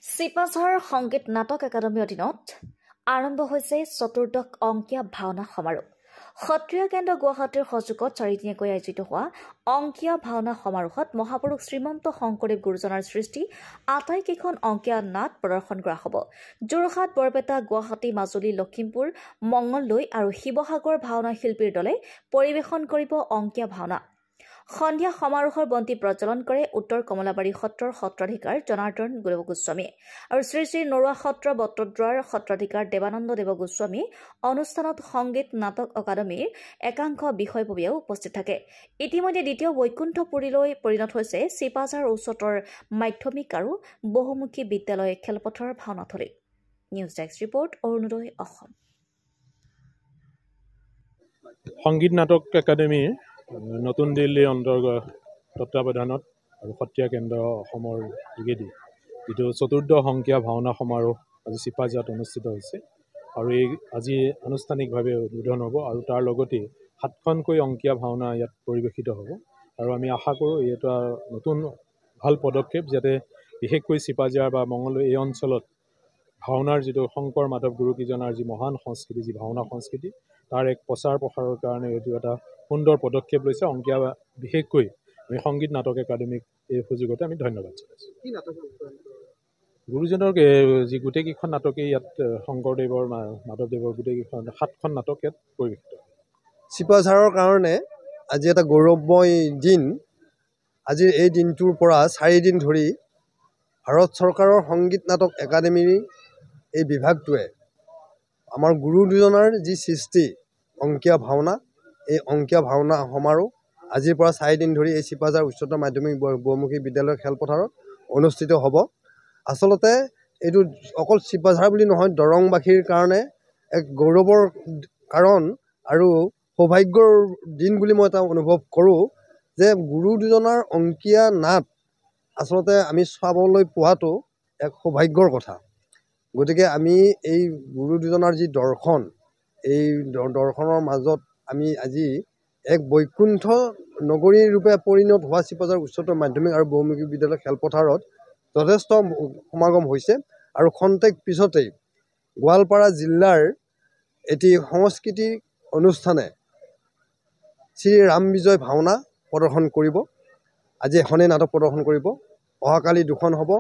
চিপাঝাৰ সংগীত নাটক একাডেমীৰ অধীনত আৰম্ভ হৈছে চতুৰ্দশ অংকীয়া ভাওনা সমাৰোহ। সত্ৰীয়া কেন্দ্ৰ গুৱাহাটীৰ সহযোগত চাৰিদিনীয়াকৈ আয়োজিত হোৱা অংকীয়া ভাওনা সমাৰোহত মহাপুৰুষ শ্ৰীমন্ত শংকৰদেৱ গুৰুজনাৰ সৃষ্টি আটাইকেইখন অংকীয়া নাট প্ৰদৰ্শন কৰা হ'ব। যোৰহাট, বৰপেটা, গুৱাহাটী, মাজুলী, লখিমপুৰ, মঙলদৈ আৰু শিৱসাগৰ ভাওনা শিল্পীৰ দলে পৰিৱেশন কৰিব অংকীয়া ভাওনা। সন্ধিয়া সমাৰোহৰ বন্তি প্ৰজ্বলন কৰে উত্তৰ কমলাবাৰী সত্ৰৰ সত্ৰাধিকাৰ জনাৰ্দন দেৱগোস্বামী আৰু শ্ৰী শ্ৰী নৰুৱা সত্ৰ বটদ্ৰৱাৰ সত্ৰাধিকাৰ দেৱানন্দ দেৱগোস্বামী। অনুষ্ঠানত সংগীত নাটক একাডেমীৰ একাংশ বিষয়ববীয়াও উপস্থিত থাকে। ইতিমধ্যে দ্বিতীয় বৈকুণ্ঠপুৰীলৈ পৰিণত হৈছে চিপাঝাৰ উচ্চতৰ মাধ্যমিক আৰু বহুমুখী বিদ্যালয় খেলপথাৰৰ ভাওনাথলী। News desk report, Arunoday Assam. সংগীত নাটক একাডেমীৰ নতুন দিল্লীৰ অন্তৰ্গত তত্বাৱধানত আৰু সত্ৰীয়া কেন্দ্ৰ অসমৰ যোগেদি যিটো চতুৰ্দশ অংকীয়া ভাওনা সমাৰোহ আজি চিপাঝাৰত অনুষ্ঠিত হৈছে আৰু আজি আনুষ্ঠানিকভাৱে উদ্বোধন হ'ব আৰু তাৰ লগতে 7খনকৈ অংকীয়া ভাওনা ইয়াত পৰিৱেশিত হ'ব আৰু আমি আশা কৰোঁ এই এটা নতুন ভাল পদক্ষেপ, যাতে বিশেষকৈ চিপাঝাৰ বা মঙলদৈ এই অঞ্চলত ভাওনাৰ যিটো শংকৰ মাধৱ গুৰুকেইজনাৰ যি মহান সংস্কৃতি, যি ভাওনা সংস্কৃতি, তাৰ এক প্ৰচাৰ প্ৰসাৰৰ কাৰণে এইটো এটা সুন্দৰ পদক্ষেপ লৈছে অংকীয়া। বিশেষকৈ আমি সংগীত নাটক একাডেমীক এই সুযোগতে আমি ধন্যবাদ জনাইছোঁ। গুৰুজনৰ যি গোটেইকেইখন নাটকেই ইয়াত শংকৰদেৱৰ মাধৱদেৱৰ গোটেইকেইখন 7খন নাটক ইয়াত পৰিৱেশিত। চিপাঝাৰৰ কাৰণে আজি এটা গৌৰৱময় দিন। আজিৰ এই দিনটোৰ পৰা 4 দিন ধৰি ভাৰত চৰকাৰৰ সংগীত নাটক একাডেমীৰ এই বিভাগটোৱে আমাৰ গুৰু দুজনাৰ যি সৃষ্টি অংকীয়া ভাওনা, এই অংকীয়া ভাওনা সমাৰোহ আজিৰ পৰা 4 দিন ধৰি এই চিপাঝাৰ উচ্চতৰ মাধ্যমিক বহুমুখী বিদ্যালয় খেলপথাৰত অনুষ্ঠিত হ'ব। আচলতে এইটো অকল চিপাঝাৰ বুলি নহয়, দৰংবাসীৰ কাৰণে এক গৌৰৱৰ কাৰণ আৰু সৌভাগ্যৰ দিন বুলি মই এটা অনুভৱ কৰোঁ যে গুৰু দুজনাৰ অংকীয়া নাট আচলতে আমি চাবলৈ পোৱাটো এক সৌভাগ্যৰ কথা। গতিকে আমি এই গুৰু দুজনাৰ যি দৰ্শন, এই দৰ্শনৰ মাজত আমি আজি এক বৈকুণ্ঠ নগৰী ৰূপে পৰিণত হোৱা চিপাঝাৰ উচ্চতৰ মাধ্যমিক আৰু বহুমুখী বিদ্যালয় খেলপথাৰত যথেষ্ট সমাগম হৈছে আৰু খন্তেক পিছতেই গোৱালপাৰা জিলাৰ এটি সংস্কৃতিক অনুষ্ঠানে শ্ৰী ৰাম বিজয় ভাওনা প্ৰদৰ্শন কৰিব। আজি এখনেই নাটক প্ৰদৰ্শন কৰিব, অহাকালি 2খন হ'ব।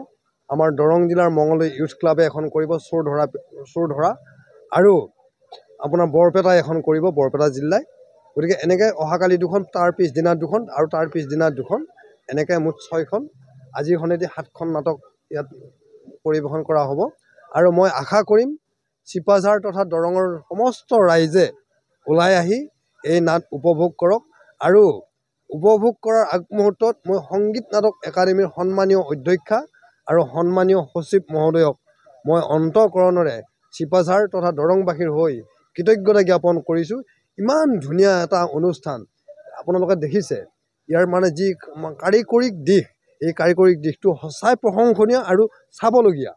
আমাৰ দৰং জিলাৰ মঙলদৈ ইউথ ক্লাবে এখন কৰিব চোৰ ধৰা আৰু আপোনাৰ বৰপেটাই এখন কৰিব, বৰপেটা জিলাই। গতিকে এনেকৈ অহাকালি 2খন, তাৰ পিছদিনা 2খন আৰু তাৰ পিছদিনা 2খন, এনেকৈ মুঠ 6খন। আজিখনেদি 7খন নাটক ইয়াত পৰিৱেশন কৰা হ'ব আৰু মই আশা কৰিম চিপাঝাৰ তথা দৰঙৰ সমস্ত ৰাইজে ওলাই আহি এই নাট উপভোগ কৰক আৰু উপভোগ কৰাৰ আগমুহূৰ্তত মই সংগীত নাটক একাডেমীৰ সন্মানীয় অধ্যক্ষা আৰু সন্মানীয় সচিব মহোদয়ক মই অন্তঃকৰণেৰে চিপাঝাৰ তথা দৰংবাসীৰ হৈ কৃতজ্ঞতা জ্ঞাপন কৰিছোঁ। ইমান ধুনীয়া এটা অনুষ্ঠান আপোনালোকে দেখিছে, ইয়াৰ মানে যি কাৰিকৰীক দিশ, এই কাৰিকৰীক দিশটো সঁচাই প্ৰশংসনীয় আৰু চাবলগীয়া।